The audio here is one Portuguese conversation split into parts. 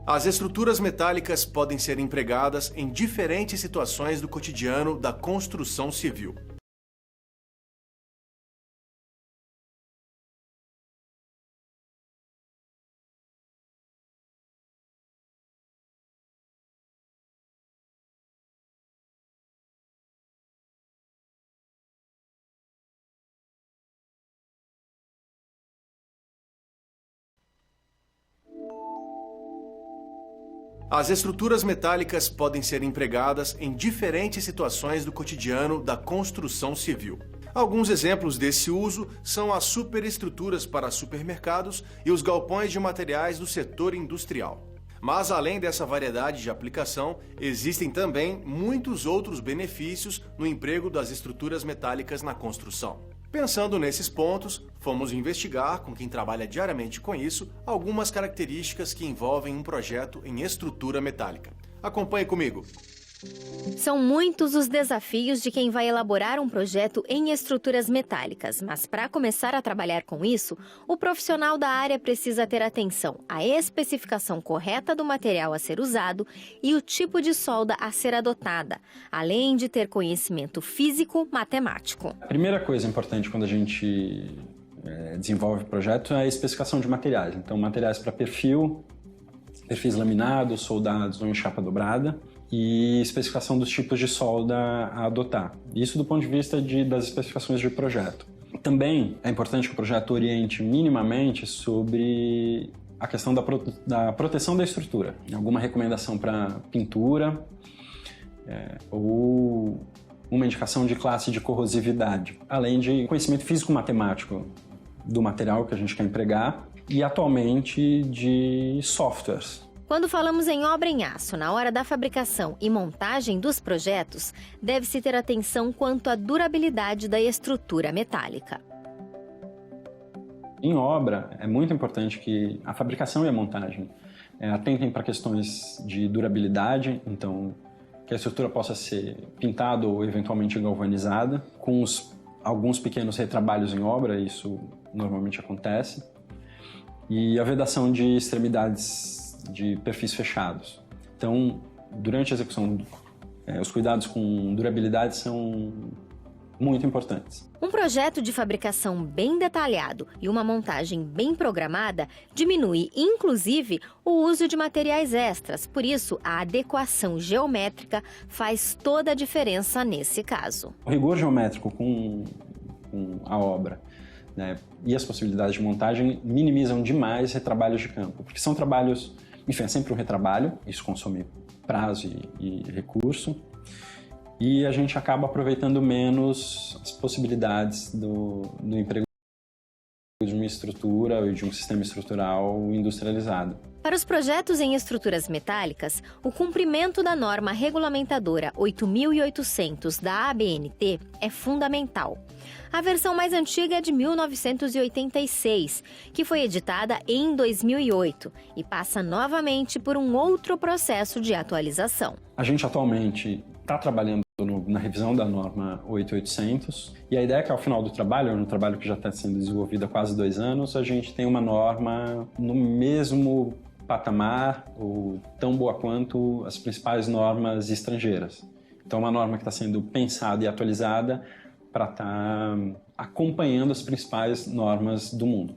As estruturas metálicas podem ser empregadas em diferentes situações do cotidiano da construção civil. As estruturas metálicas podem ser empregadas em diferentes situações do cotidiano da construção civil. Alguns exemplos desse uso são as superestruturas para supermercados e os galpões de materiais do setor industrial. Mas além dessa variedade de aplicação, existem também muitos outros benefícios no emprego das estruturas metálicas na construção. Pensando nesses pontos, fomos investigar, com quem trabalha diariamente com isso, algumas características que envolvem um projeto em estrutura metálica. Acompanhe comigo! São muitos os desafios de quem vai elaborar um projeto em estruturas metálicas, mas para começar a trabalhar com isso, o profissional da área precisa ter atenção à especificação correta do material a ser usado e o tipo de solda a ser adotada, além de ter conhecimento físico-matemático. A primeira coisa importante quando a gente desenvolve o projeto é a especificação de materiais. Então, materiais para perfis laminados, soldados ou em chapa dobrada, e especificação dos tipos de solda a adotar. Isso do ponto de vista das especificações de projeto. Também é importante que o projeto oriente minimamente sobre a questão da proteção da estrutura. Alguma recomendação para pintura ou uma indicação de classe de corrosividade, além de conhecimento físico-matemático do material que a gente quer empregar e, atualmente, de softwares. Quando falamos em obra em aço, na hora da fabricação e montagem dos projetos, deve-se ter atenção quanto à durabilidade da estrutura metálica. Em obra, é muito importante que a fabricação e a montagem atentem para questões de durabilidade, então que a estrutura possa ser pintada ou eventualmente galvanizada, com alguns pequenos retrabalhos em obra, isso normalmente acontece, e a vedação de extremidades de perfis fechados. Então, durante a execução, os cuidados com durabilidade são muito importantes. Um projeto de fabricação bem detalhado e uma montagem bem programada diminui, inclusive, o uso de materiais extras. Por isso, a adequação geométrica faz toda a diferença nesse caso. O rigor geométrico com a obra, e as possibilidades de montagem minimizam demais retrabalhos de campo, porque são trabalhos. Enfim, é sempre um retrabalho, isso consome prazo e recurso, e a gente acaba aproveitando menos as possibilidades do emprego de uma estrutura ou de um sistema estrutural industrializado. Para os projetos em estruturas metálicas, o cumprimento da norma regulamentadora 8.800 da ABNT é fundamental. A versão mais antiga é de 1986, que foi editada em 2008 e passa novamente por um outro processo de atualização. A gente atualmente está trabalhando na revisão da norma 8.800 e a ideia é que ao final do trabalho, um trabalho que já está sendo desenvolvido há quase 2 anos, a gente tem uma norma no mesmo patamar ou tão boa quanto as principais normas estrangeiras. Então, uma norma que está sendo pensada e atualizada para estar acompanhando as principais normas do mundo.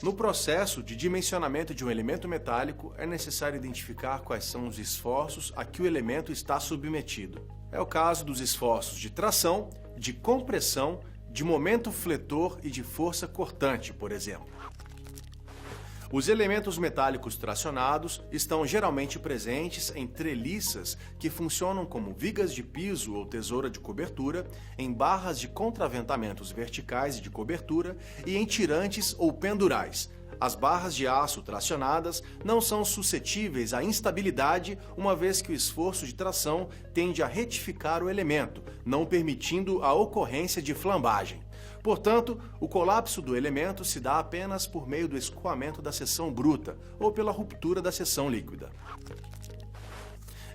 No processo de dimensionamento de um elemento metálico, é necessário identificar quais são os esforços a que o elemento está submetido. É o caso dos esforços de tração, de compressão, de momento fletor e de força cortante, por exemplo. Os elementos metálicos tracionados estão geralmente presentes em treliças que funcionam como vigas de piso ou tesoura de cobertura, em barras de contraventamentos verticais e de cobertura e em tirantes ou pendurais. As barras de aço tracionadas não são suscetíveis à instabilidade, uma vez que o esforço de tração tende a retificar o elemento, não permitindo a ocorrência de flambagem. Portanto, o colapso do elemento se dá apenas por meio do escoamento da seção bruta ou pela ruptura da seção líquida.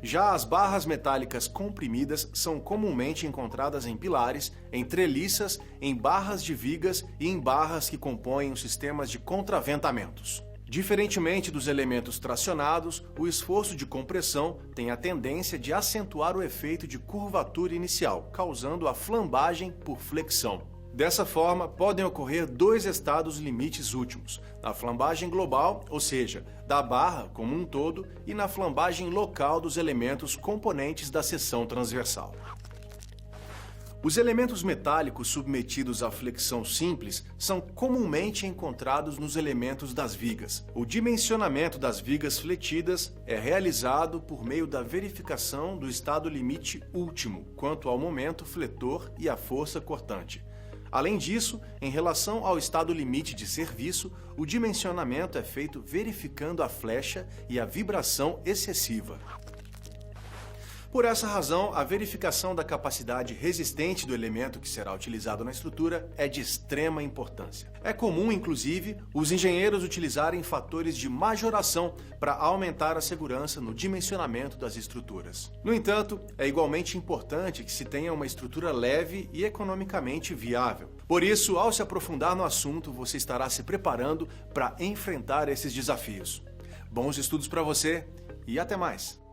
Já as barras metálicas comprimidas são comumente encontradas em pilares, em treliças, em barras de vigas e em barras que compõem os sistemas de contraventamentos. Diferentemente dos elementos tracionados, o esforço de compressão tem a tendência de acentuar o efeito de curvatura inicial, causando a flambagem por flexão. Dessa forma, podem ocorrer dois estados limites últimos, na flambagem global, ou seja, da barra como um todo, e na flambagem local dos elementos componentes da seção transversal. Os elementos metálicos submetidos à flexão simples são comumente encontrados nos elementos das vigas. O dimensionamento das vigas fletidas é realizado por meio da verificação do estado limite último, quanto ao momento fletor e à força cortante. Além disso, em relação ao estado limite de serviço, o dimensionamento é feito verificando a flecha e a vibração excessiva. Por essa razão, a verificação da capacidade resistente do elemento que será utilizado na estrutura é de extrema importância. É comum, inclusive, os engenheiros utilizarem fatores de majoração para aumentar a segurança no dimensionamento das estruturas. No entanto, é igualmente importante que se tenha uma estrutura leve e economicamente viável. Por isso, ao se aprofundar no assunto, você estará se preparando para enfrentar esses desafios. Bons estudos para você e até mais!